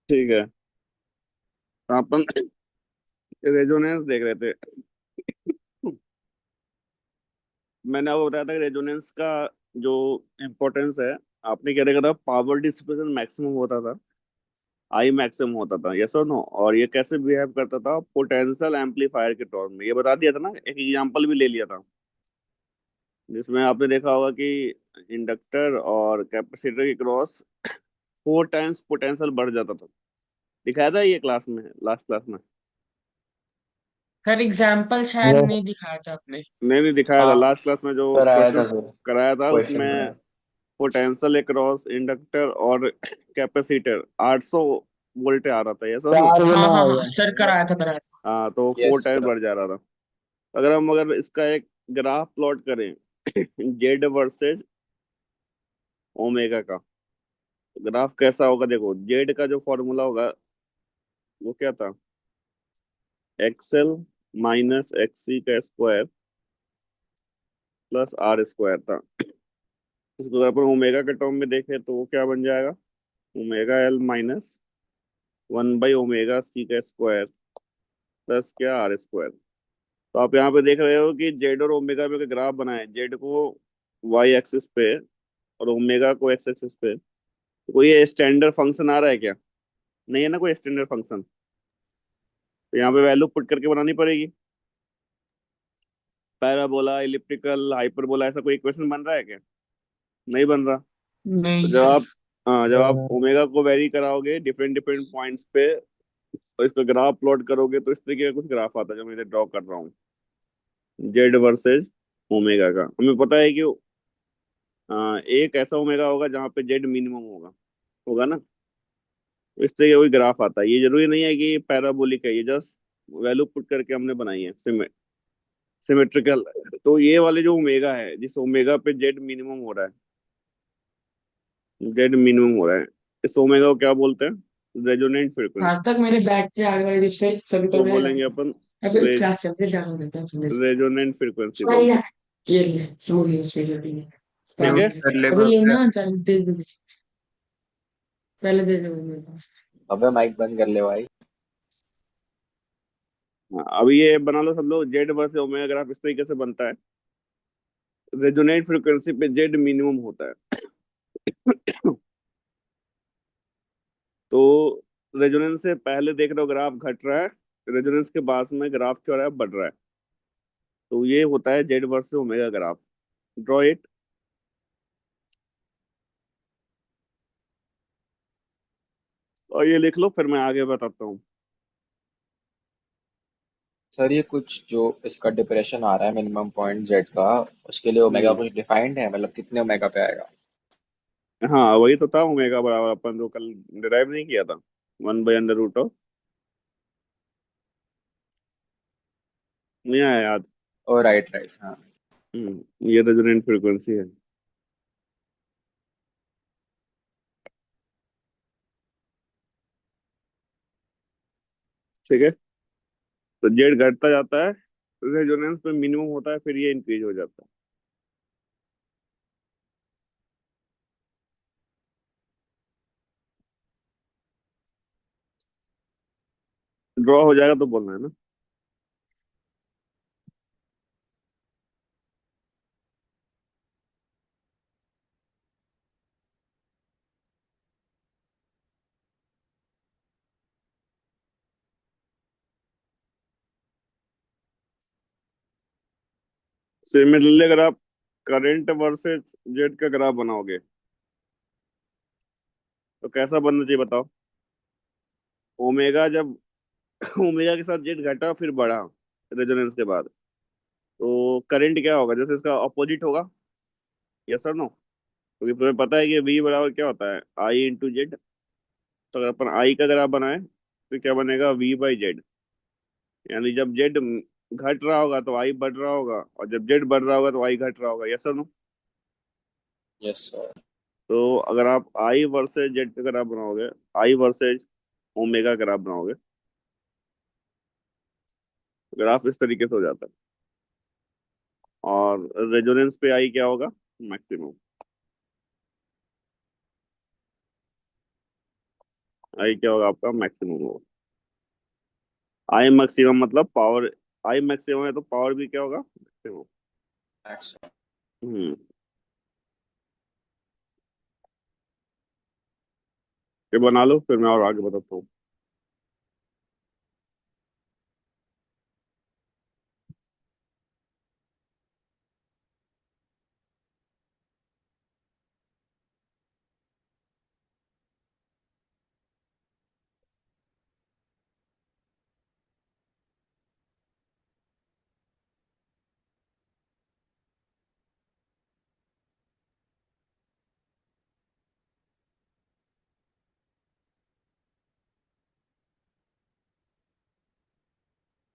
ठीक है। तो अपन रेजोनेंस देख रहे थे। मैंने आपको बताया था कि रेजोनेंस का जो इम्पोर्टेंस है, आपने क्या देखा था, पावर डिसिपेशन मैक्सिमम होता था, आई मैक्सिमम होता था, यस और नो। और ये कैसे बिहेव करता था पोटेंशियल एम्पलीफायर के तौर में, ये बता दिया था ना, एक एग्जांपल भी ले लिया था, जिसमें आपने देखा होगा कि इंडक्टर और कैपेसिटर के क्रॉस 4 टाइम्स पोटेंशियल बढ़ जाता था। दिखाया था ये क्लास में, लास्ट क्लास में। सर एग्जाम्पल शायद वो नहीं दिखाया था आपने। नहीं दिखाया था, हाँ, लास्ट क्लास में जो कराया क्वेश्चन था सर। कराया था क्वेश्चन उसमें कराया। पोटेंशियल अक्रॉस इंडक्टर और कैपेसिटर 800 वोल्ट आ रहा था, ये सुनो। चार हाँ गुना हाँ हो हाँ सर, गया। कराया था कराया था। हाँ, तो फोर यस टाइम्स सर। बढ़ जा रहा था। अगर इसका एक ग्राफ प्लॉट करें जेड वर्सेस ओमेगा का, ग्राफ कैसा होगा? देखो, जेड का जो फॉर्मूला होगा वो क्या था, एक्सएल माइनस एक्सी का स्क्वायर प्लस आर स्क्वायर था। उसको अगर अपन ओमेगा के टर्म में देखें तो वो क्या बन जाएगा, ओमेगा एल माइनस 1/ओमेगा सी का स्क्वायर प्लस क्या आर स्क्वायर। तो आप यहाँ पे देख रहे हो कि जेड और ओमेगा में ग्राफ बनाए, जेड को वाई एक्सिस पे और ओमेगा को एक्स एक्सिस पे। तो कोई स्टैंडर्ड फंक्शन आ रहा है क्या? नहीं है ना कोई स्टैंडर्ड फंक्शन। तो यहाँ पे वैल्यू पुट करके बनानी पड़ेगी। पैराबोला, इलिप्टिकल, हाइपरबोला, ऐसा कोई इक्वेशन बन रहा है क्या? नहीं बन रहा। तो नहीं जब सर। आप हाँ, जब आप ओमेगा को वेरी कराओगे डिफरेंट डिफरेंट पॉइंट्स पे और इसका ग्राफ प्लॉट करोगे तो इस तरीके का कुछ ग्राफ आता है जो मैं ड्रॉ कर रहा हूँ, जेड वर्सेस ओमेगा का। हमें पता है कि एक ऐसा ओमेगा होगा जहाँ पे जेड मिनिमम होगा, होगा ना। तो इस तरीके का कोई ग्राफ आता है, ये जरूरी नहीं है कि पैराबोलिक है, ये जस्ट वैल्यू पुट करके हमने बनाई है सिमेट्रिकल। तो ये वाले जो ओमेगा है, जिस ओमेगा पे जेड मिनिमम हो रहा है, जेड मिनिमम हो रहा है, इस ओमेगा को क्या बोलते हैं? रेजोनेंट आज फ्रीक्वेंसी। तक मेरे बैग के आगे वाले से सभी तो इसको रहेगा। बोलेंगे अपन अभी रे, क्लास चलते जाना देता है सुबह। रेजोनेंट फ्रीक्वेंसी बोलते ये हैं। ले सो गई उसमें जो भी है। ठीक है। म्यूट कर ले अभी बाबे। लेना चल दे दे। पहले दे दे मेरे पास। अबे माइक बंद कर ले भाई। हाँ, अभी ये बना लो सब लोग, जेड वर्सेस ओमेगा ग्राफ इस तरीके से बनता है। रेजोनेंट फ्रीक्वेंसी पे जेड मिनिमम होता है। तो रेजोनेंस से पहले देख रहे हो ग्राफ घट रहा है, रेजोनेंस के बाद में ग्राफ क्या हो रहा है, बढ़ रहा है। तो ये होता है Z versus omega graph. Draw it. और ये लिख लो, फिर मैं आगे बताता हूँ। सर ये कुछ जो इसका डिप्रेशन आ रहा है मिनिमम पॉइंट जेड का, उसके लिए ओमेगा हम्म। कुछ डिफाइंड है, मतलब कितने ओमेगा पे आएगा? हाँ, वही तो था ओमेगा बराबर, अपन जो कल डिराइव नहीं किया था, 1/√ऑफ। नहीं आया याद? ओ राइट राइट, हाँ। ये रेजोनेंट फ्रीक्वेंसी है। ठीक है। तो जेड घटता जाता है, रेजोनेंस पे मिनिमम होता है, फिर ये इंक्रीज हो जाता है। ड्रॉ हो जाएगा तो बोलना है ना। सिमिलरली अगर आप करंट वर्सेस जेड का ग्राफ बनाओगे तो कैसा बनना चाहिए बताओ? ओमेगा जब ओमेगा के साथ जेड घटा फिर बढ़ा रेजोनेंस के बाद, तो करंट क्या होगा, जैसे इसका अपोजिट होगा, यस और नो। क्योंकि तुम्हें पता है कि वी बराबर क्या होता है, आई इंटू जेड। तो अगर अपन आई का ग्राफ बनाए तो क्या बनेगा, V/जेड। यानी जब जेड घट रहा होगा तो आई बढ़ रहा होगा, और जब जेड बढ़ रहा होगा तो आई घट रहा होगा, यस और नो। Yes sir. तो अगर आप आई वर्सेज जेड का ग्राफ बनाओगे, आई वर्सेज ओमेगा ग्राफ बनाओगे, ग्राफ इस तरीके से हो जाता है। और रेजोनेंस पे आई क्या होगा, मैक्सिमम। आई क्या होगा आपका? मैक्सिमम होगा। आई मैक्सिमम मतलब पावर। आई मैक्सिमम है तो पावर भी क्या होगा? मैक्सिमम। मैक्स। हम्म। ये बना लो, फिर मैं और आगे बताता हूँ।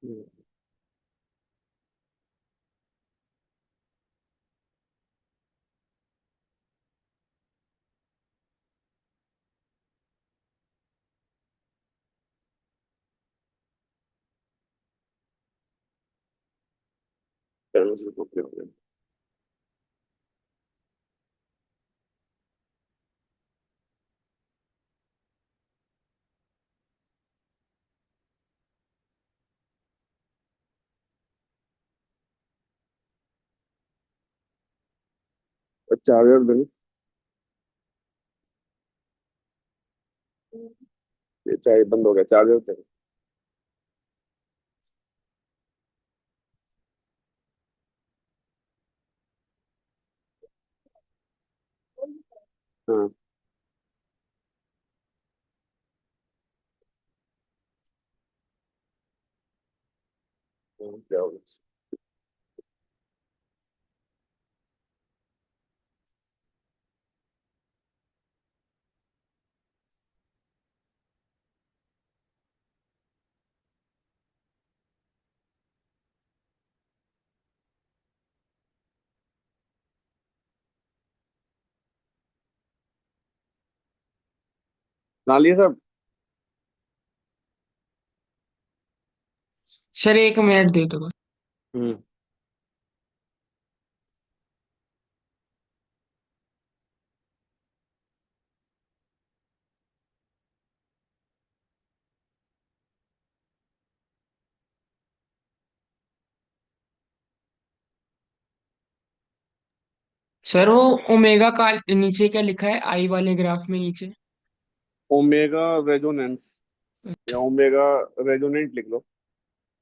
हम्म। कैंसिल हो गया। चार्जर दे। ये चार्ज बंद हो गया, चार्जर दे। हाँ। क्या होगा? बना लिए सब? सर 1 मिनट दे दो बस। हम्म। सर वो ओमेगा का नीचे क्या लिखा है आई वाले ग्राफ में नीचे? ओमेगा रेजोनेंस या ओमेगा रेजोनेंट लिख लो।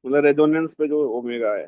मतलब रेजोनेंस पे जो ओमेगा है।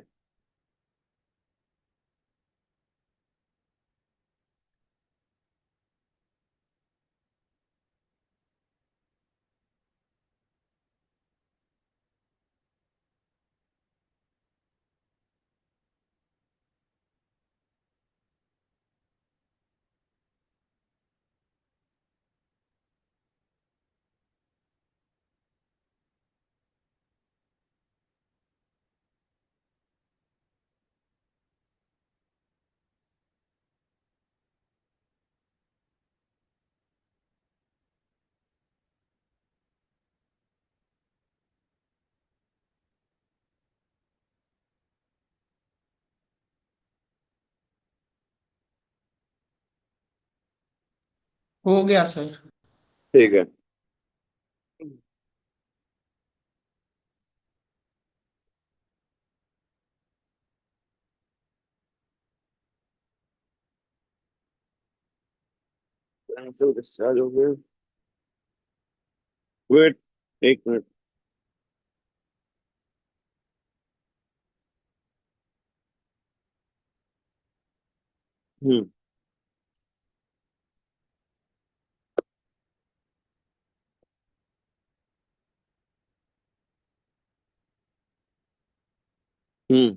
हो गया सर। ठीक है। कैंसिल डिस्चार्ज हो गया। वेट, एक मिनट। हम्म। हम्म।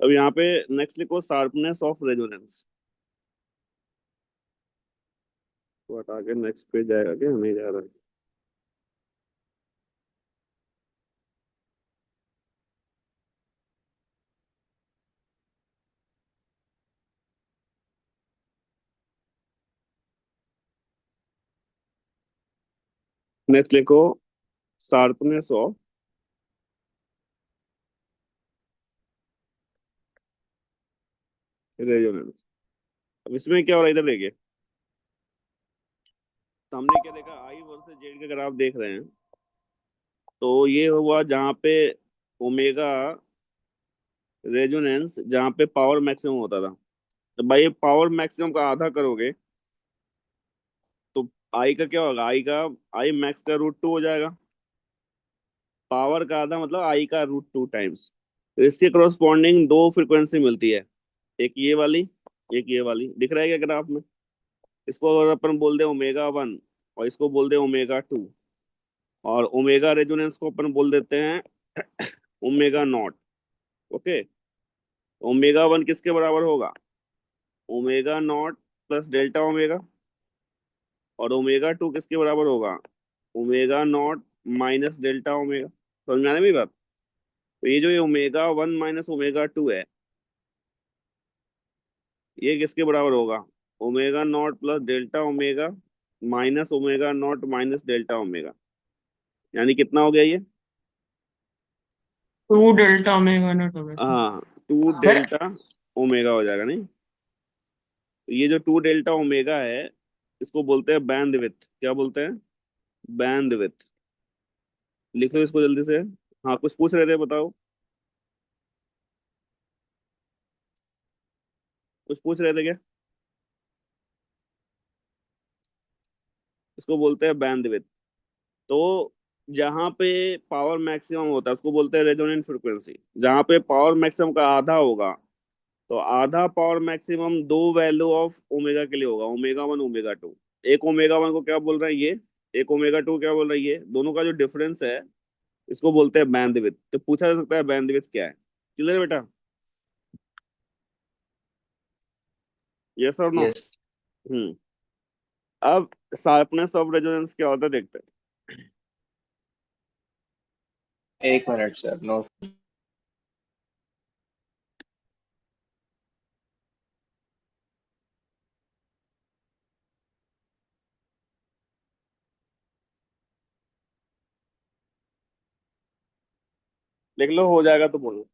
अब यहाँ पे नेक्स्ट लिखो शार्पनेस ऑफ रेजोनेंस। तो हटा के नेक्स्ट पे जाएगा क्या? नहीं जा रहा है। नेक्स्ट लिखो शार्पनेस ऑफ रेजोनेंस। अब इसमें क्या हो रहा है? इधर देखिए। तो हमने क्या देखा, आई वर्सेस जेड का ग्राफ देख रहे हैं। तो ये हुआ जहाँ पे ओमेगा रेजोनेंस, जहाँ पे पावर मैक्सिमम होता था। तो भाई पावर मैक्सिमम का आधा करोगे तो आई का क्या होगा, आई मैक्स का रूट 2 हो जाएगा। पावर का आधा मतलब आई का रूट 2 टाइम्स। तो इसके करस्पॉन्डिंग दो फ्रीक्वेंसी मिलती है, एक ये वाली, एक ये वाली। दिख रहा है क्या ग्राफ में? इसको अगर अपन बोल दे ओमेगा 1 और इसको बोल दे ओमेगा 2, और ओमेगा रेजोनेंस को अपन बोल देते हैं ओमेगा 0। ओके। ओमेगा 1 किसके बराबर होगा? Omega 0 plus delta omega. और ओमेगा 2 किसके बराबर होगा? Omega 0 minus delta omega. समझ में आ रही है मेरी बात? तो ये जो ये ओमेगा 1 माइनस ओमेगा 2 है, ये किसके बराबर होगा? Omega 0 plus delta omega minus omega 0 minus delta omega. यानी कितना हो गया ये? 2 डेल्टा ओमेगा 0 हो गया। हाँ, टू सर डेल्टा ओमेगा हो जाएगा नहीं? तो ये जो 2 डेल्टा ओमेगा है, इसको बोलते हैं बैंडविड्थ। क्या बोलते हैं? बैंडविड्थ। लिखो इसको जल्दी से। हाँ, कुछ पूछ रहे थे, बताओ। कुछ पूछ रहे थे क्या? इसको बोलते हैं बैंडविड्थ। तो जहाँ पे पावर मैक्सिमम होता है उसको बोलते हैं रेजोनेंट फ्रिक्वेंसी। जहाँ पे पावर मैक्सिमम का आधा होगा, तो आधा पावर मैक्सिमम दो वैल्यू ऑफ ओमेगा के लिए होगा, ओमेगा 1 ओमेगा 2। एक ओमेगा 1 को क्या बोल रहा है ये, एक ओमेगा 2 क्या बोल रहा है ये, दोनों का जो डिफरेंस है इसको बोलते हैं बैंडविड्थ। तो पूछा जा सकता है बैंडविड्थ क्या है। क्लियर बेटा? यस और नो? यस। हम्म। अब शार्पनेस ऑफ रेजोनेंस क्या होता है देखते हैं। 1 मिनट सर, नो। लिख लो, हो जाएगा तो बोलो।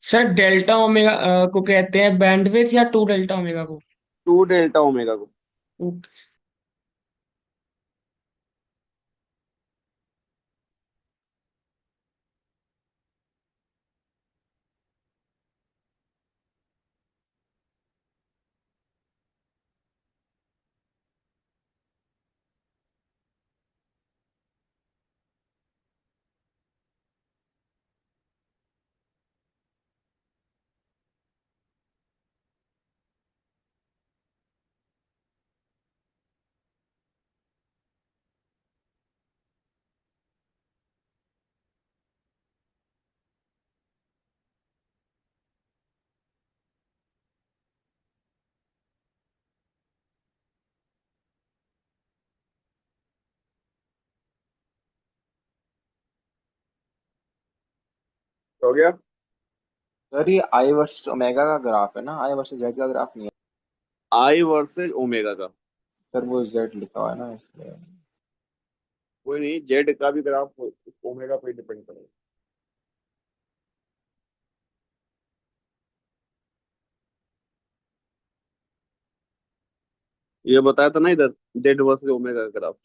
सर डेल्टा ओमेगा को कहते हैं बैंडविड्थ या 2 डेल्टा ओमेगा को? 2 डेल्टा ओमेगा को। हो गया। सर ये आई वर्सेस ओमेगा का ग्राफ है ना, आई वर्सेस जेड का ग्राफ नहीं है। आई वर्सेज ओमेगा का। सर वो जेड लिखा हुआ है ना, इसलिए। कोई नहीं, जेड का भी ग्राफ ओमेगा पे डिपेंड करेगा। ये बताया था ना इधर, जेड वर्सेज ओमेगा का ग्राफ।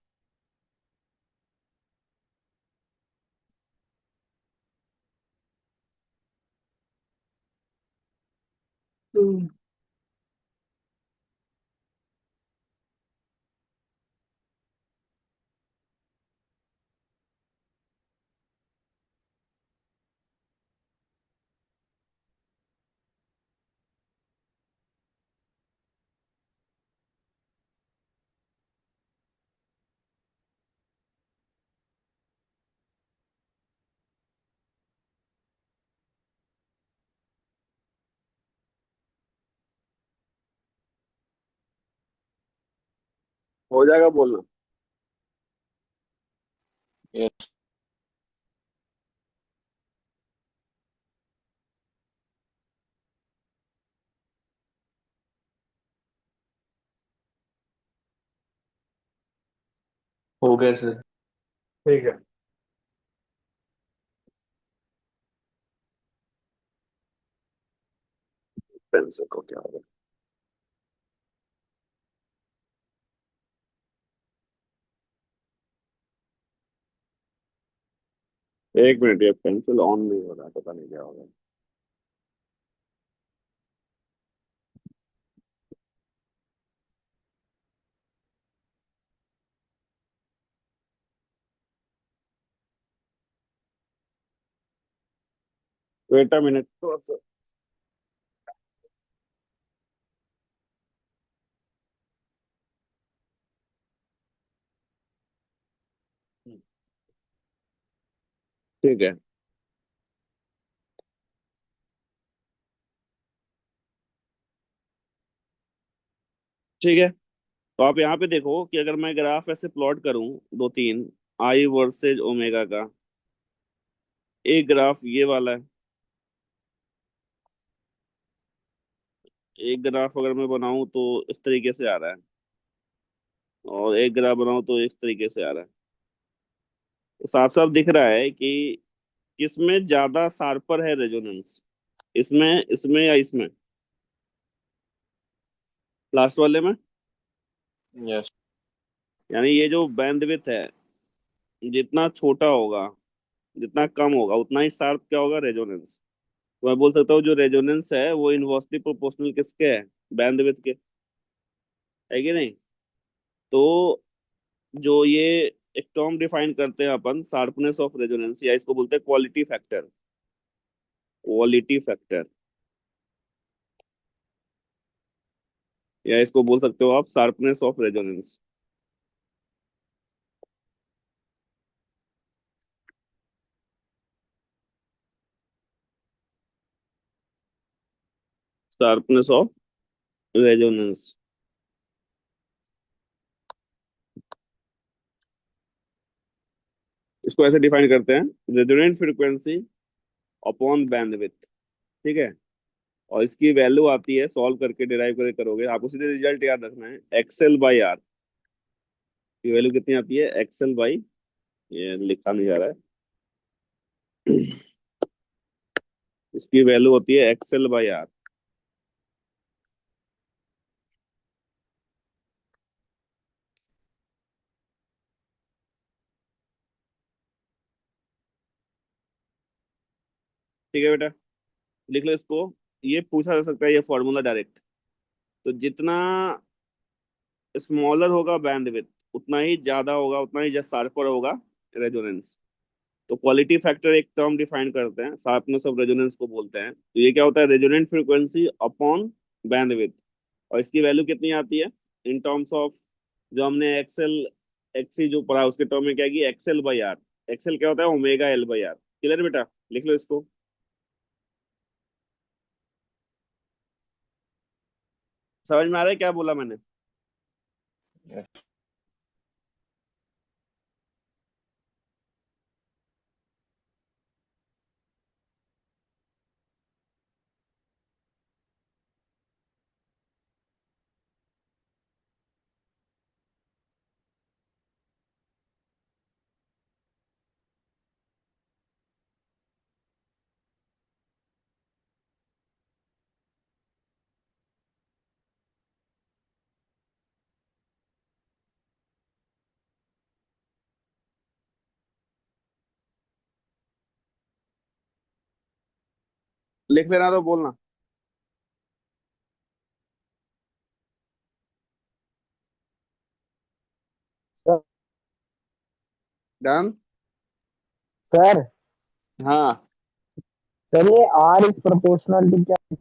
हम्म। हो जाएगा बोलना। यस। हो गया सर। ठीक है। पेंसिल को क्या होगा? एक मिनट, ये पेंसिल ऑन नहीं हो रहा, पता नहीं क्या होगा। वेट अ मिनट, थोड़ा सा। ठीक है। ठीक है, तो आप यहाँ पे देखो कि अगर मैं ग्राफ ऐसे प्लॉट करूं, दो तीन, आई वर्सेज ओमेगा का, एक ग्राफ ये वाला है, एक ग्राफ अगर मैं बनाऊं तो इस तरीके से आ रहा है, और एक ग्राफ बनाऊं तो इस तरीके से आ रहा है। तो साफ साफ दिख रहा है कि किसमें ज्यादा शार्पर है रेजोनेंस, इसमें इसमें या इसमें, लास्ट वाले में। यस। यानी ये जो बैंडविड्थ है, जितना छोटा होगा, जितना कम होगा, उतना ही शार्प क्या होगा, रेजोनेंस। तो मैं बोल सकता हूँ जो रेजोनेंस है वो इनवर्सली प्रोपोर्शनल किसके है, बैंडविड्थ के, है कि नहीं। तो जो ये एक टर्म डिफाइन करते हैं अपन, शार्पनेस ऑफ रेजोनेंस, या इसको बोलते हैं क्वालिटी फैक्टर, क्वालिटी फैक्टर, या इसको बोल सकते हो आप sharpness of resonance. Sharpness of resonance, इसको ऐसे डिफाइन करते हैं, रेजोनेंट फ्रीक्वेंसी अपॉन बैंडविड्थ। ठीक है, और इसकी वैल्यू आती है, सॉल्व करके डिराइव करके करोगे आपको सीधे रिजल्ट याद रखना है, एक्सएल बाई आर की वैल्यू कितनी आती है, एक्सएल बाई, ये लिखा नहीं जा रहा है, इसकी वैल्यू होती है एक्सएल बाई आर। ठीक है बेटा, लिख लो इसको। ये पूछा जा सकता है ये फॉर्मूला डायरेक्ट, तो जितना स्मॉलर होगा बैंडविड्थ, उतना ही ज्यादा होगा, उतना ही शार्पर होगा रेजोनेंस। तो क्वालिटी फैक्टर एक टर्म डिफाइन करते हैं, शार्पनेस ऑफ रेजोनेंस को बोलते हैं। तो ये क्या होता है, रेजोनेंट फ्रीक्वेंसी अपॉन बैंडविड्थ, और इसकी वैल्यू कितनी आती है इन टर्म्स ऑफ, जो हमने एक्सएल एक्सी जो पढ़ा उसके टर्म में क्या की, एक्सएल बाई आर। एक्सएल क्या होता है, omega L by R. Clear बेटा, लिख लो इसको। समझ में आ रहा है क्या बोला मैंने। यस। लिख लेना तो बोलना। डन। सर हाँ, सर ये आर इज प्रोपोर्शनल टू क्या?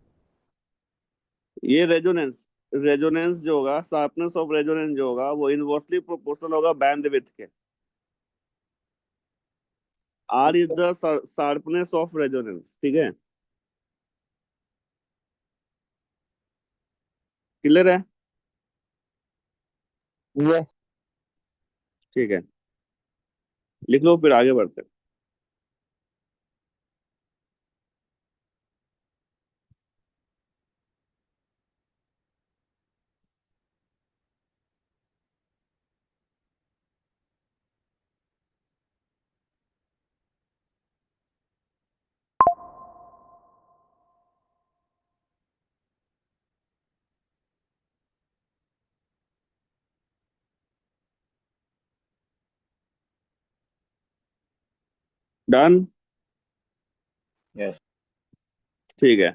ये रेजोनेंस, रेजोनेंस जो होगा, शार्पनेस ऑफ रेजोनेंस जो होगा, वो इनवर्सली प्रोपोर्शनल होगा बैंडविड्थ के। R is the sharpness of resonance. ठीक है, क्लियर है। यस। ठीक है, लिख लो फिर आगे बढ़ते हैं। डन। यस। ठीक है,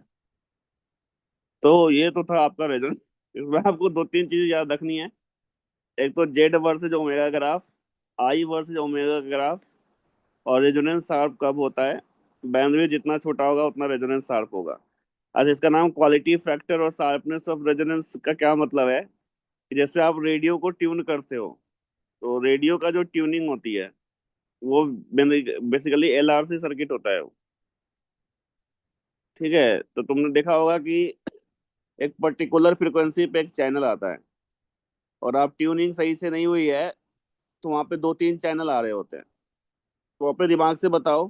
तो ये तो था आपका रेजोनेंस। इसमें आपको दो तीन चीजें याद रखनी है। एक तो Z versus omega graph, I versus omega graph, और रेजोनेंस शार्प कब होता है। बैंडविड्थ जितना छोटा होगा उतना रेजोनेंस शार्प होगा। अच्छा, इसका नाम क्वालिटी फैक्टर और शार्पनेस ऑफ रेजोनेंस का क्या मतलब है कि जैसे आप रेडियो को ट्यून करते हो, तो रेडियो का जो ट्यूनिंग होती है वो बेसिकली एलआरसी सर्किट होता है। ठीक है, तो तुमने देखा होगा कि एक पर्टिकुलर फ्रिक्वेंसी पे एक चैनल आता है, और आप ट्यूनिंग सही से नहीं हुई है तो वहां पे दो तीन चैनल आ रहे होते हैं। तो अपने दिमाग से बताओ,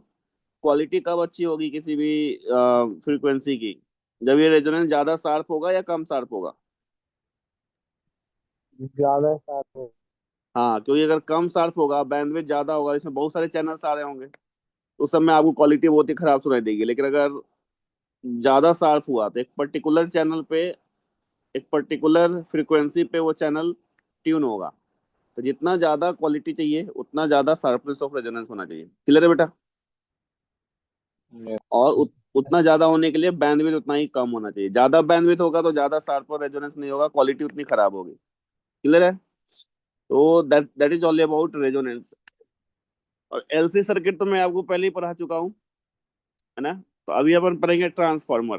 क्वालिटी कब अच्छी होगी किसी भी फ्रीक्वेंसी की, जब ये रेजोनेंस ज्यादा शार्प होगा या कम शार्प होगा। ज्यादा साथ हो। हाँ, क्योंकि अगर कम शार्प होगा, बैंडविड्थ ज्यादा होगा, इसमें बहुत सारे चैनल्स आ रहे होंगे, तो उस समय आपको क्वालिटी बहुत ही खराब सुनाई देगी। लेकिन अगर ज्यादा शार्प हुआ तो एक पर्टिकुलर चैनल पे, एक पर्टिकुलर फ्रीक्वेंसी पे वो चैनल ट्यून होगा। तो जितना ज्यादा क्वालिटी चाहिए उतना ज्यादा शार्पनेस ऑफ रेजोनेंस होना चाहिए। क्लियर है बेटा। यस। और उतना ज्यादा होने के लिए बैंडविड्थ उतना ही कम होना चाहिए। ज्यादा बैंडविड्थ होगा तो ज्यादा शार्प और रेजोनेंस नहीं होगा, क्वालिटी उतनी खराब होगी। क्लियर है। तो that that is all about resonance. और एलसी सर्किट तो मैं आपको पहले ही पढ़ा चुका हूँ, है ना। तो अभी अपन पढ़ेंगे ट्रांसफार्मर।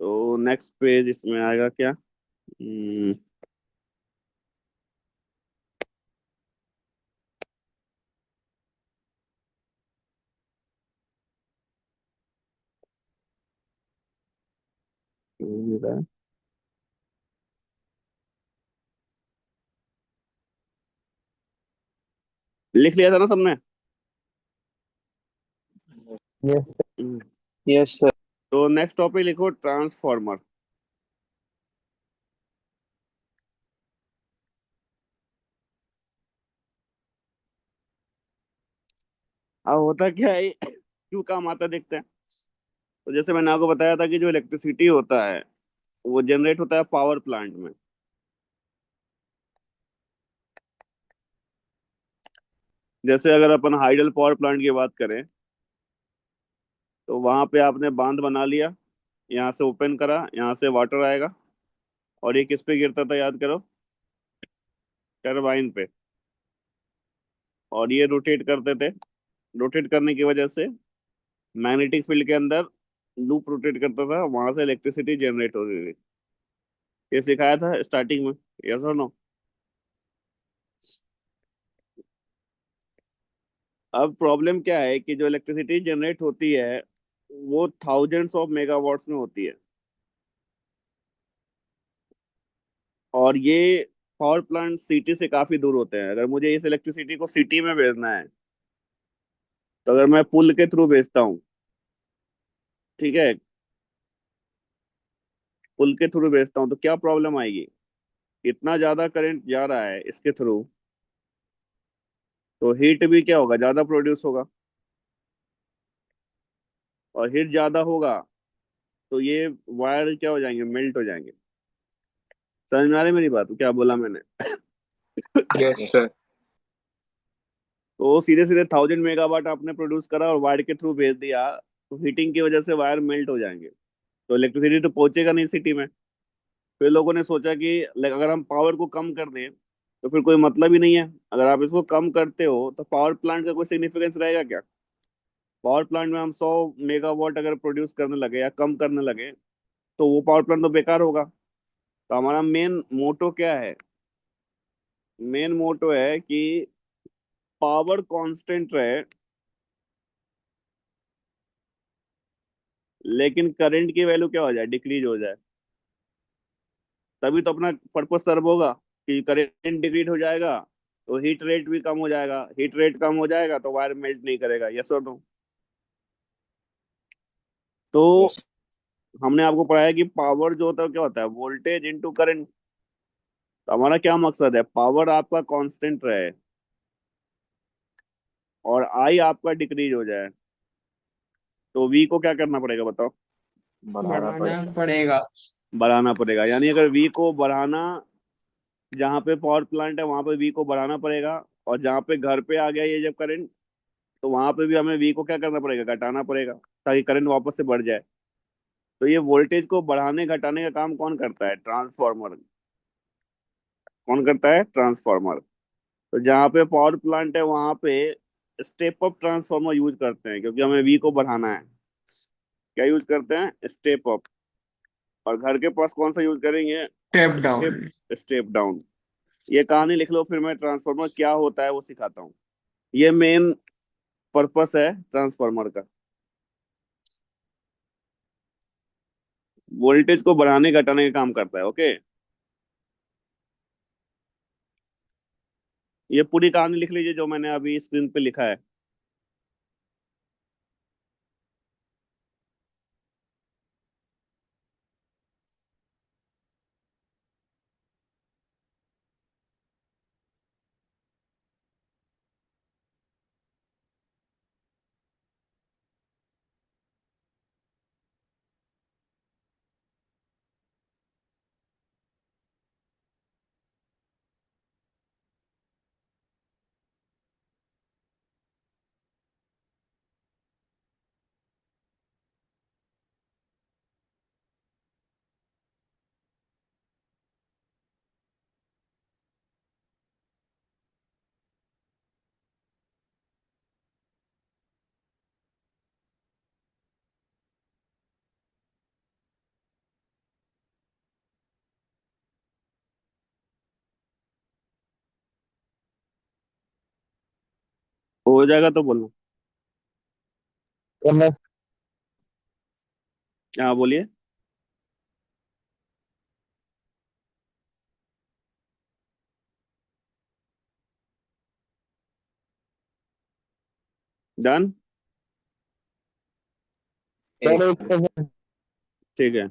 तो नेक्स्ट पेज इसमें आएगा क्या। लिख लिया था ना सबने। Yes sir. Hmm, yes sir. तो नेक्स्ट टॉपिक लिखो ट्रांसफार्मर। अब होता क्या है, क्यों काम आता है देखते हैं। तो जैसे मैंने आपको बताया था कि जो इलेक्ट्रिसिटी होता है वो जनरेट होता है पावर प्लांट में। जैसे अगर अपन हाइडल पावर प्लांट की बात करें, तो वहां पे आपने बांध बना लिया, यहाँ से ओपन करा, यहाँ से वाटर आएगा, और ये किस पे गिरता था याद करो, टरबाइन पे। और ये रोटेट करते थे, रोटेट करने की वजह से मैग्नेटिक फील्ड के अंदर लूप रोटेट करता था, वहां से इलेक्ट्रिसिटी जनरेट होती थी। ये सिखाया था स्टार्टिंग में, यस और नो। अब प्रॉब्लम क्या है कि जो इलेक्ट्रिसिटी जनरेट होती है वो थाउजेंड्स ऑफ मेगावाट्स में होती है। और ये पावर प्लांट सिटी से काफी दूर होते हैं। अगर मुझे इस इलेक्ट्रिसिटी को सिटी में भेजना है, तो अगर मैं पुल के थ्रू भेजता हूँ, ठीक है, पुल के थ्रू भेजता हूँ, तो क्या प्रॉब्लम आएगी। इतना ज्यादा करंट जा रहा है इसके थ्रू, तो हीट भी क्या होगा, ज्यादा प्रोड्यूस होगा। और हीट ज्यादा होगा तो ये वायर क्या हो जाएंगे, मेल्ट हो जाएंगे। समझ में आ रही है मेरी बात, क्या बोला मैंने। Yes yes. सर। तो सीधे सीधे 1000 मेगावाट आपने प्रोड्यूस करा और वायर के थ्रू भेज दिया, तो हीटिंग की वजह से वायर मेल्ट हो जाएंगे, तो इलेक्ट्रिसिटी तो पहुंचेगा नहीं सिटी में। फिर लोगों ने सोचा कि अगर हम पावर को कम कर दें तो फिर कोई मतलब ही नहीं है। अगर आप इसको कम करते हो तो पावर प्लांट का कोई सिग्निफिकेंस रहेगा क्या। पावर प्लांट में हम 100 मेगावाट अगर प्रोड्यूस करने लगे या कम करने लगे, तो वो पावर प्लांट तो बेकार होगा। तो हमारा मेन मोटो क्या है, मेन मोटो है कि पावर कांस्टेंट रहे, लेकिन करंट की वैल्यू क्या हो जाए, डिक्रीज हो जाए। तभी तो अपना पर्पस सर्व होगा कि करंट डिक्रीज हो जाएगा तो हीट रेट भी कम हो जाएगा, हीट रेट कम हो जाएगा तो वायर मेल्ट नहीं करेगा। यस और नो। तो यस। हमने आपको पढ़ाया कि पावर जो होता है क्या होता है, वोल्टेज इंटू करंट। तो हमारा क्या मकसद है, पावर आपका कांस्टेंट रहे और आई आपका डिक्रीज हो जाए। तो वी को क्या करना पड़ेगा बताओ, बढ़ाना बढ़ाना पड़ेगा। पड़ेगा। बढ़ाना पड़ेगा। यानी अगर वी को बढ़ाना, जहाँ पे पावर प्लांट है वहां पे वी को बढ़ाना पड़ेगा, और जहाँ पे घर पे आ गया ये जब करंट, तो वहां पे भी हमें वी को क्या करना पड़ेगा, घटाना पड़ेगा, ताकि करंट वापस से बढ़ जाए। तो ये वोल्टेज को बढ़ाने घटाने का काम कौन करता है, ट्रांसफार्मर। कौन करता है, ट्रांसफार्मर। तो जहाँ पे पावर प्लांट है वहां पे स्टेप अप ट्रांसफार्मर यूज करते हैं, क्योंकि हमें वी को बढ़ाना है। क्या यूज करते हैं, स्टेप अप। और घर के पास कौन सा यूज करेंगे, step step down. Step down. ये कहानी लिख लो, फिर मैं ट्रांसफार्मर क्या होता है वो सिखाता हूँ। ये मेन पर्पस है ट्रांसफार्मर का, वोल्टेज को बढ़ाने घटाने का काम करता है। ओके, ये पूरी कहानी लिख लीजिए जो मैंने अभी स्क्रीन पे लिखा है। हो जाएगा तो बोलना। करना। हाँ बोलिए। डन। सर एक एक सेकंड। ठीक है।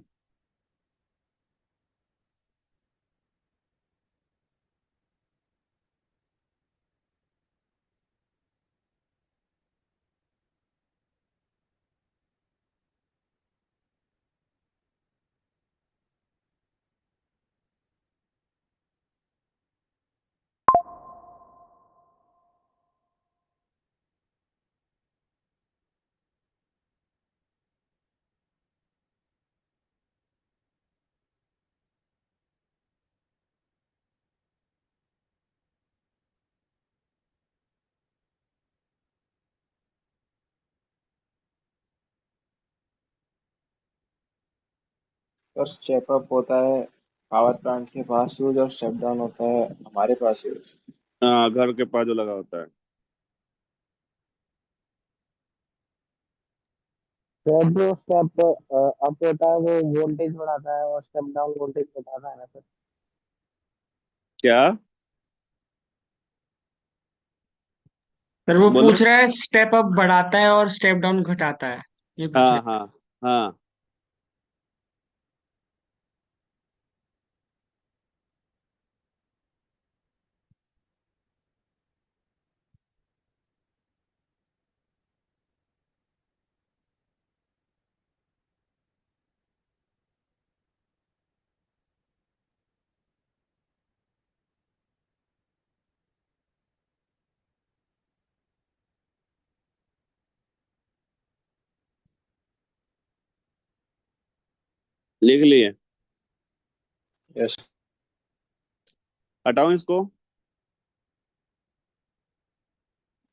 और स्टेप अप होता है पावर प्लांट के पास यूज, और स्टेप डाउन होता है हमारे पास यूज। हाँ, घर के पास जो लगा होता है। सर जो स्टेप अप होता है वो वोल्टेज बढ़ाता है और स्टेप डाउन वोल्टेज घटाता है ना सर। क्या सर वो बोले। पूछ रहा है स्टेप अप बढ़ाता है और स्टेप डाउन घटाता है, ये पूछ हाँ रहे हाँ हाँ, लिख लिए। यस। हटाओ इसको।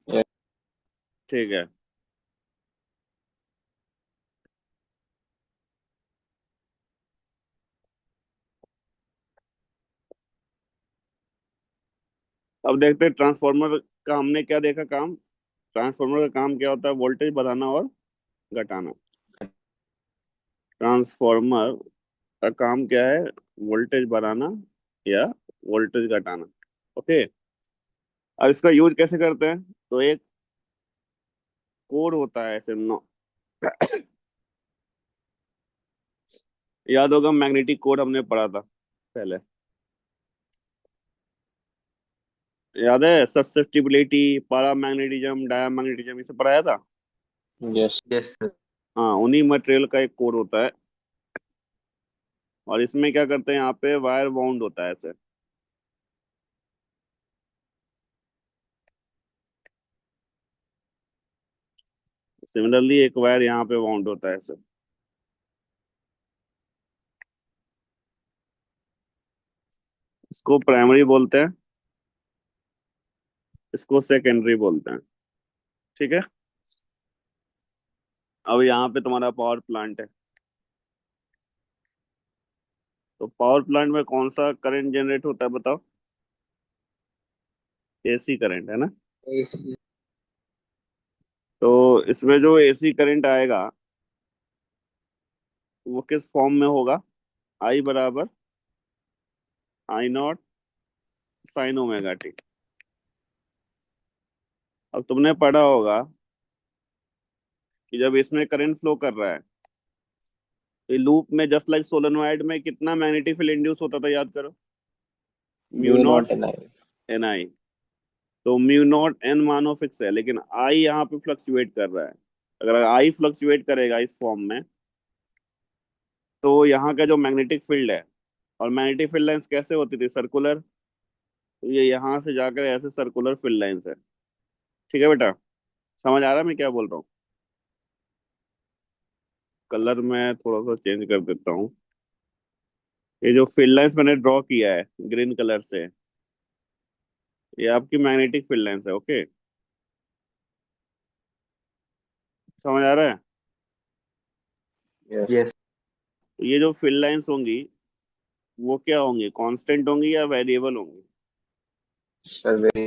यस। ठीक है। अब देखते हैं ट्रांसफार्मर का हमने क्या देखा काम। ट्रांसफार्मर का काम क्या होता है, वोल्टेज बढ़ाना और घटाना। ट्रांसफार्मर का काम क्या है, वोल्टेज बढ़ाना या वोल्टेज घटाना। ओके। अब इसका यूज कैसे करते हैं, तो एक कोड होता है ऐसे नौ, याद होगा मैग्नेटिक कोड हमने पढ़ा था पहले। याद है, ससेप्टिबिलिटी, पैरामैग्नेटिज्म, डायामैग्नेटिज्म, इसे पढ़ाया था। यस। Yes sir. हाँ, उन्हीं मटेरियल का एक कोड होता है। और इसमें क्या करते हैं, यहाँ पे वायर बाउंड होता है ऐसे। सिमिलरली एक वायर यहाँ पे बाउंड होता है ऐसे। इसको प्राइमरी बोलते हैं, इसको सेकेंडरी बोलते हैं। ठीक है। अब यहाँ पे तुम्हारा पावर प्लांट है, तो पावर प्लांट में कौन सा करंट जनरेट होता है बताओ? एसी करंट है ना। AC। तो इसमें जो एसी करंट आएगा वो किस फॉर्म में होगा? आई बराबर I0 साइन ओमेगा टी। अब तुमने पढ़ा होगा कि जब इसमें करंट फ्लो कर रहा है तो लूप में जस्ट लाइक सोलेनोइड में कितना मैग्नेटिक फील्ड इंड्यूस होता था, याद करो। Mu mu naught naught N I. N I. तो म्यू नॉट एन मानो फिक्स है, लेकिन आई यहाँ पे फ्लक्चुएट कर रहा है। अगर आई फ्लक्चुएट करेगा इस फॉर्म में, तो यहाँ का जो मैग्नेटिक फील्ड है, और मैग्नेटिक फील्ड लाइंस कैसे होती थी? सर्कुलर। तो ये यहाँ से जाकर ऐसे सर्कुलर फील्ड लाइंस है। ठीक है बेटा, समझ आ रहा है मैं क्या बोल रहा हूँ? कलर मैं थोड़ा सा चेंज कर देता हूँ। ये जो फील्ड लाइंस मैंने ड्रॉ किया है ग्रीन कलर से, ये आपकी मैग्नेटिक फील्ड लाइंस है। ओके, समझ आ रहा है? यस यस तो ये जो फील्ड लाइंस होंगी वो क्या होंगी? कांस्टेंट होंगी या वेरिएबल होंगी? सर, वेरी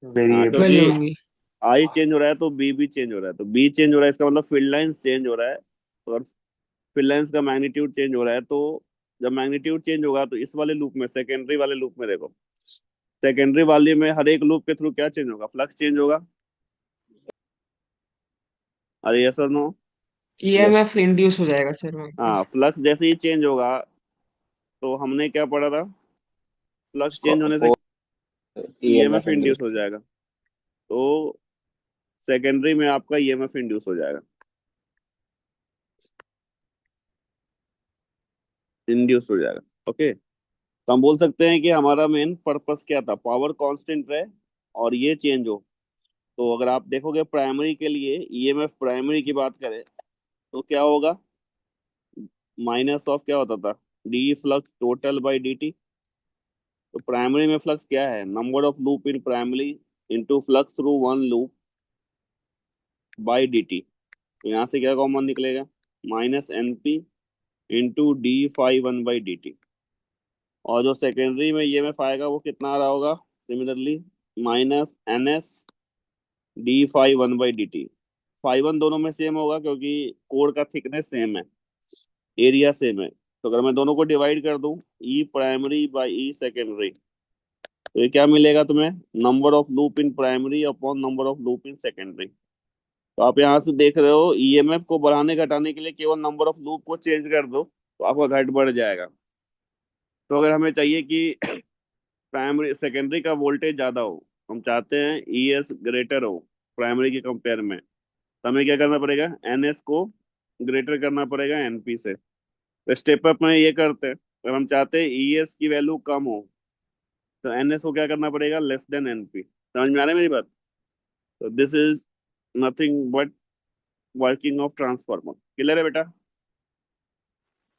हाँ, वेरिएबल। वेल क्योंकि होंगी। आई चेंज हो रहा है तो बी भी चेंज हो रहा है, तो बी चेंज हो रहा है इसका मतलब फील्ड लाइंस चेंज हो रहा है। और फील्ड लाइंस का मैग्नीट्यूड चेंज हो रहा है, तो जब मैग्नीट्यूड चेंज होगा तो इस वाले लूप में, सेकेंडरी वाले लूप में देखो, सेकेंडरी वाले में हर एक लूप के थ्रू क्या चेंज होगा? फ्लक्स चेंज होगा। अरे यस और नो? यस। ईएमएफ इंड्यूस हो जाएगा सर वहाँ पे। हाँ, फ्लक्स जैसे ही चेंज होगा, तो हमने क्या पढ़ा था? फ्लक्स उसको चेंज होने से वो ईएमएफ ईएमएफ इंड्यूस। इंड्यूस हो जाएगा। तो सेकेंडरी में आपका ईएमएफ इंड्यूस हो जाएगा, इंड्यूस हो जाएगा। ओके, तो हम बोल सकते हैं कि हमारा मेन पर्पस क्या था? पावर कांस्टेंट रहे और ये चेंज हो। तो अगर आप देखोगे प्राइमरी के लिए, ईएमएफ प्राइमरी की बात करें तो क्या होगा? माइनस ऑफ क्या होता था? D flux total by D T. तो प्राइमरी में फ्लक्स क्या है? Number of loop in primary into flux through one loop by D T. तो यहाँ से क्या कॉमन निकलेगा? Minus N P into D phi one by D T. और जो सेकेंडरी में ईएमएफ आएगा वो कितना आ रहा होगा? Similarly minus N S D phi one by D T. Phi one दोनों में सेम होगा क्योंकि कोर का थिकनेस सेम है, एरिया सेम है। तो अगर मैं दोनों को डिवाइड कर दूं, E primary by E secondary, तो ये क्या मिलेगा तुम्हें? Number of loop in primary upon number of loop in secondary. तो आप यहाँ से देख रहे हो, ईएमएफ को बढ़ाने घटाने के लिए केवल नंबर ऑफ लूप को चेंज कर दो तो आपका घट बढ़ जाएगा। तो अगर हमें चाहिए कि प्राइमरी सेकेंडरी का वोल्टेज ज्यादा हो, हम चाहते हैं ईएस ग्रेटर हो प्राइमरी के कंपेयर में, तो हमें क्या करना पड़ेगा? एनएस को ग्रेटर करना पड़ेगा एनपी से। तो स्टेप अप में ये करते हैं, अगर हम चाहते हैं ईएस की वैल्यू कम हो तो एनएस को क्या करना पड़ेगा? Less than NP. समझ में आ रहा है मेरी बात? तो this is nothing but working of transformer. Clear है बेटा?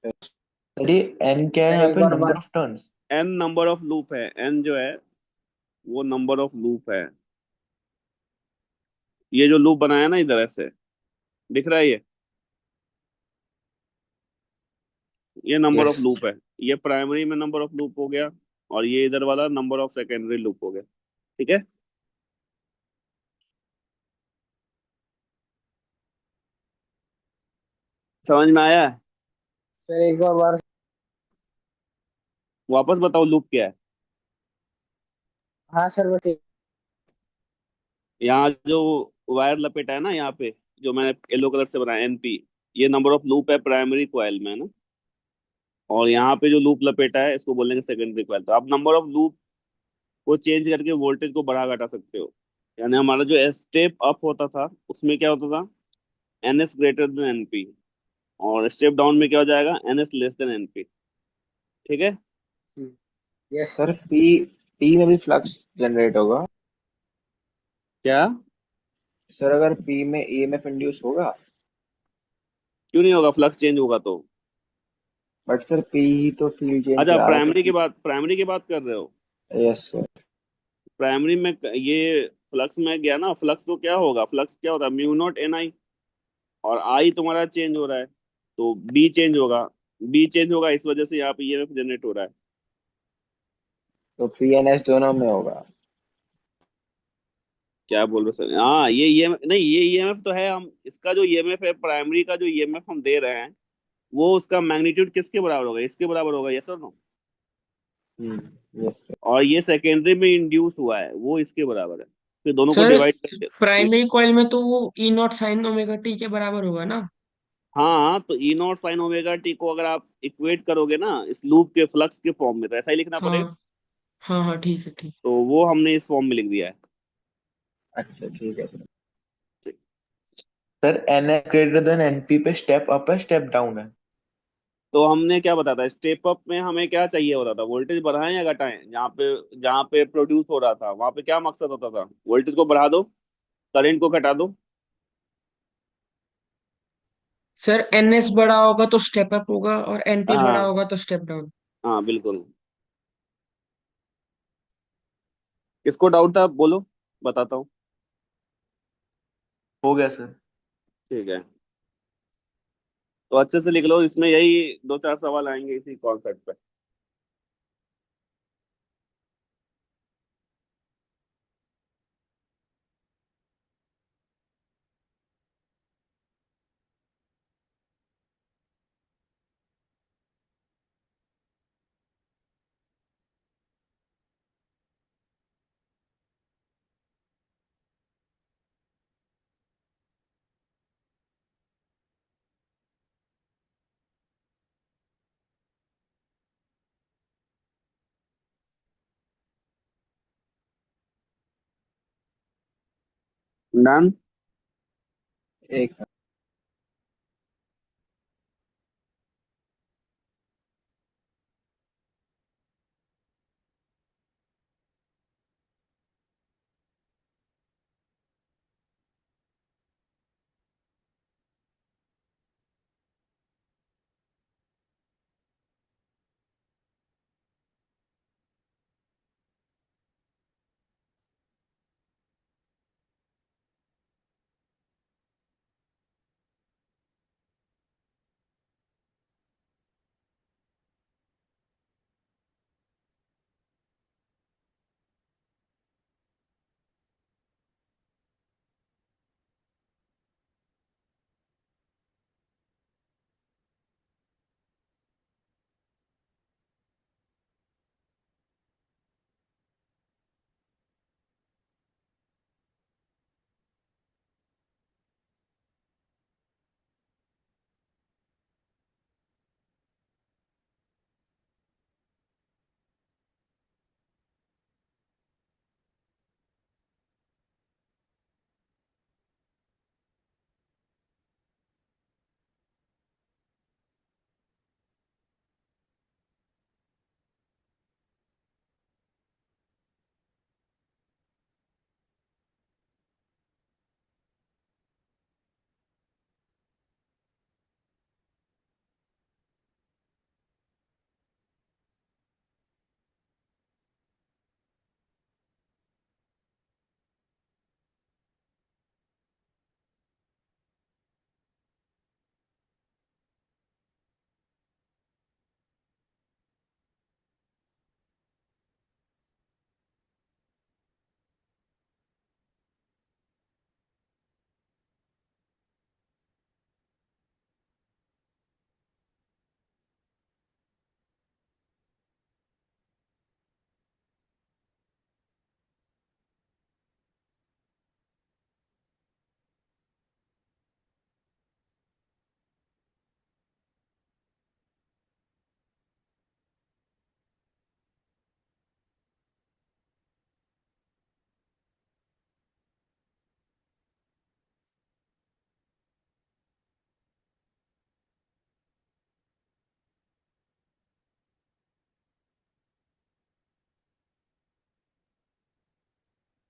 सर ये एन क्या है सर यहाँ एक पे? और नंबर बात। Of turns. N number of loop है, एन जो है वो नंबर ऑफ लूप है। ये जो लूप बनाया ना इधर ऐसे दिख रहा है, ये नंबर ऑफ यस लूप है। ये प्राइमरी में नंबर ऑफ लूप हो गया, और ये इधर वाला नंबर ऑफ सेकेंडरी लूप हो गया। ठीक है, समझ में आया है? सर एक और बार। वापस बताओ लूप क्या है। हाँ सर, बस यहाँ जो वायर लपेटा है ना यहाँ पे, जो मैंने येलो कलर से बनाया एनपी, ये नंबर ऑफ लूप है प्राइमरी कॉइल में, है ना। और यहाँ पे जो लूप लपेटा है इसको बोलेंगे सेकेंडरी कॉइल। तो आप नंबर ऑफ लूप को चेंज करके वोल्टेज को बढ़ा घटा सकते हो। यानी हमारा जो स्टेप अप होता था उसमें क्या होता था? NS greater than NP. और स्टेप डाउन में क्या हो जाएगा? NS less than NP. ठीक है। Yes sir, sir. P P में भी फ्लक्स जनरेट होगा। क्या? सर अगर पी में ईएमएफ इंड्यूस होगा। क्यों नहीं होगा, फ्लक्स चेंज होगा तो। बट सर पी ही तो फील्ड चेंज अच्छा, करा रहा है तो पी। प्राइमरी की बात कर रहे हो। Yes sir. प्राइमरी में ये फ्लक्स में गया ना, फ्लक्स तो क्या होगा, फ्लक्स क्या होता है, म्यू नॉट एन आई। और आई तुम्हारा चेंज हो रहा है, तो बी चेंज होगा। बी चेंज होगा, इस वजह से यहाँ पे ईएमएफ जनरेट हो रहा है। तो पी एन एस दोनों में होगा। क्या बोल रहे हो सर, हाँ ये ईएमएफ नहीं, ये ईएमएफ तो है, हम इसका जो ईएमएफ है, प्राइमरी का जो ईएमएफ हम दे रहे हैं, वो उसका मैग्नीट्यूड किसके बराबर होगा, इसके बराबर होगा, यस और नो। Yes sir. और ये सेकेंडरी में इंड्यूस हुआ है, वो इसके बराबर है। फिर दोनों को सर डिवाइड करके। प्राइमरी कॉइल में तो वो ई नॉट साइन ओमेगा टी के बराबर होगा ना। हाँ, तो ई नॉट साइन ओमेगा टी को अगर आप इक्वेट करोगे ना इस लूप के फ्लक्स के फॉर्म में, तो ऐसा ही लिखना पड़ेगा। हाँ हाँ हाँ, ठीक है ठीक। तो वो हमने इस फॉर्म में लिख दिया है। अच्छा ठीक है sir. Sir N S greater than NP पे स्टेप अप है स्टेप डाउन है। तो हमने क्या बताया था, स्टेप अप में हमें क्या चाहिए होता था, वोल्टेज बढ़ाएं या घटाएं, जहाँ पे प्रोड्यूस हो रहा था वहां पे क्या मकसद होता था, वोल्टेज को बढ़ा दो, करंट को घटा दो। सर एन एस बड़ा होगा तो स्टेप अप होगा और एन पी बड़ा हाँ होगा तो स्टेप डाउन। हाँ बिल्कुल। किसको डाउट था बोलो, बताता हूँ। हो गया सर। ठीक है, तो अच्छे से लिख लो, इसमें यही दो चार सवाल आएंगे इसी कॉन्सेप्ट पे। डन। एक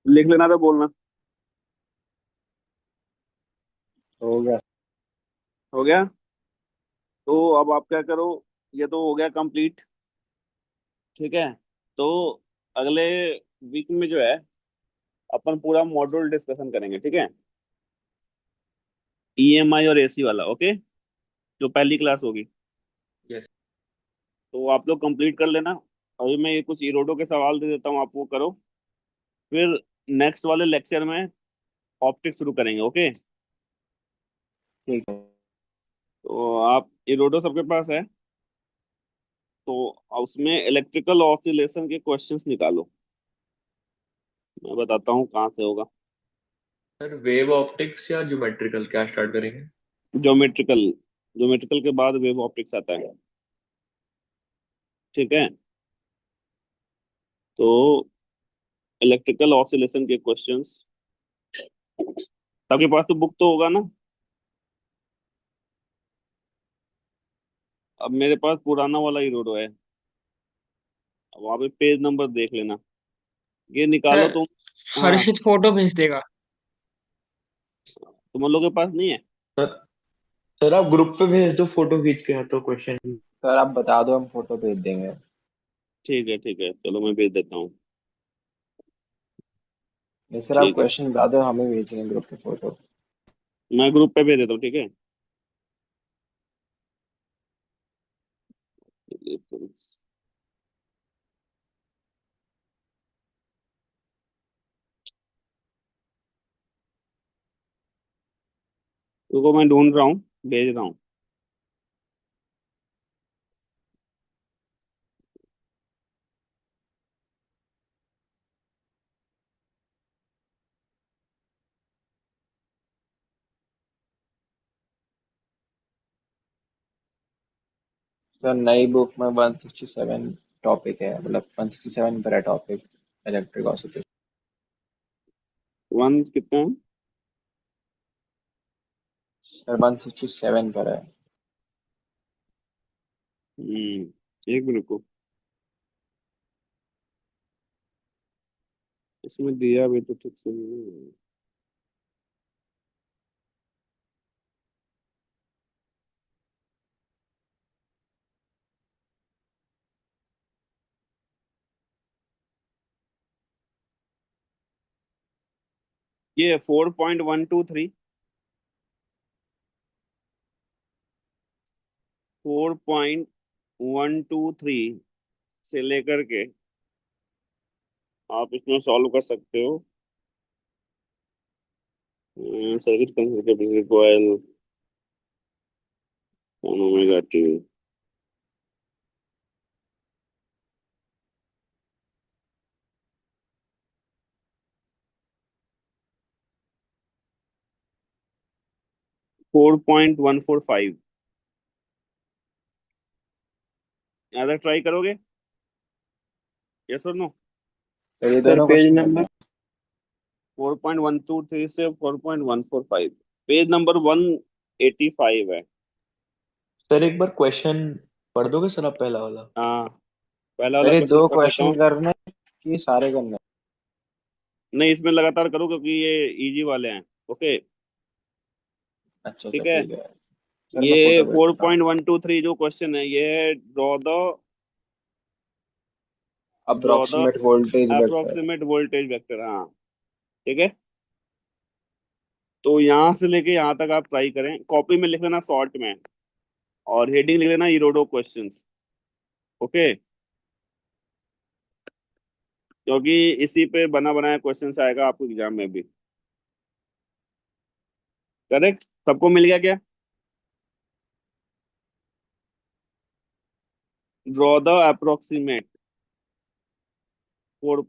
लिख लेना तो बोलना। हो गया। तो अब आप क्या करो, ये तो हो गया कंप्लीट। ठीक है। तो अगले वीक में जो है अपन पूरा मॉड्यूल डिस्कशन करेंगे, ठीक है। ईएमआई और एसी वाला, ओके, जो पहली क्लास होगी। यस। तो आप लोग कंप्लीट कर लेना। अभी मैं ये कुछ इरोडो के सवाल दे देता हूँ, आप वो करो। फिर नेक्स्ट वाले लेक्चर में ऑप्टिक्स शुरू करेंगे, ओके। ठीक है। तो आप इरोडो सबके पास है, तो उसमें इलेक्ट्रिकल ऑसिलेशन के क्वेश्चंस निकालो। मैं बताता हूँ कहाँ से होगा। सर वेव ऑप्टिक्स या ज्योमेट्रिकल क्या स्टार्ट करेंगे? ज्योमेट्रिकल। ज्योमेट्रिकल के बाद वेव ऑप्टिक्स आता है, ठीक है। तो इलेक्ट्रिकल ऑसिलेशन के क्वेश्चंस, सबके पास तो बुक तो होगा ना। अब मेरे पास पुराना वाला इरोडो है, अब वहाँ पे पेज नंबर देख लेना, ये निकालो सर तुम। हाँ, हर्षित फोटो भेज देगा। तुम लोगों के पास नहीं है। सर सर आप ग्रुप पे भेज दो फोटो खींच के, हाँ तो क्वेश्चन। सर आप बता दो, हम फोटो भेज देंगे। ठीक है, चलो मैं भेज देता हूँ। नहीं सर, आप ठीक है, क्वेश्चन बता दो, हमें भेजेंगे ग्रुप पे फोटो। मैं ग्रुप पे भेज देता हूँ, ठीक है। रुको, मैं ढूंढ रहा हूँ, भेज रहा हूँ। सर नई बुक में 167 टॉपिक है, मतलब 167 पर है टॉपिक, इलेक्ट्रिक ऑसिलेशन। वन कितना है? सर 167 पर है। एक मिनट को, इसमें दिया भी तो ठीक से नहीं है। ये 4.123, 4.123 से लेकर के आप इसमें सॉल्व कर सकते हो। Circuit consistency coil, omega T. 4.145, यहाँ तक ट्राई करोगे? यस और नो? सर ये सर दोनों पेज क्वेश्चन करना नंबर। है। 4.123 से 4.145, पेज नंबर 185 है। सर एक बार क्वेश्चन पढ़ दोगे सर आप, पहला वाला? हाँ, पहला सर वाला ये क्वेश्चन दो पढ़ देता क्वेश्चन हूँ। करने हैं कि सारे करने हैं? नहीं, इसमें लगातार करो क्योंकि ये इजी वाले हैं, ओके। अच्छा अच्छा, ठीक है। ठीक है। सर मैं ये फोटो भेज फोर देता हूँ। पॉइंट वन टू थ्री जो क्वेश्चन है, ये है draw the approximate voltage vector. Approximate voltage vector, हाँ। ठीक है। तो यहाँ से लेके यहाँ तक आप ट्राई करें, कॉपी में लिख लेना शॉर्ट में, और हेडिंग लिख लेना इरोडो क्वेश्चंस, ओके। क्योंकि इसी पे बना बनाया क्वेश्चंस आएगा आपको एग्जाम में भी। करेक्ट, सबको मिल गया क्या? Draw the approximate 4.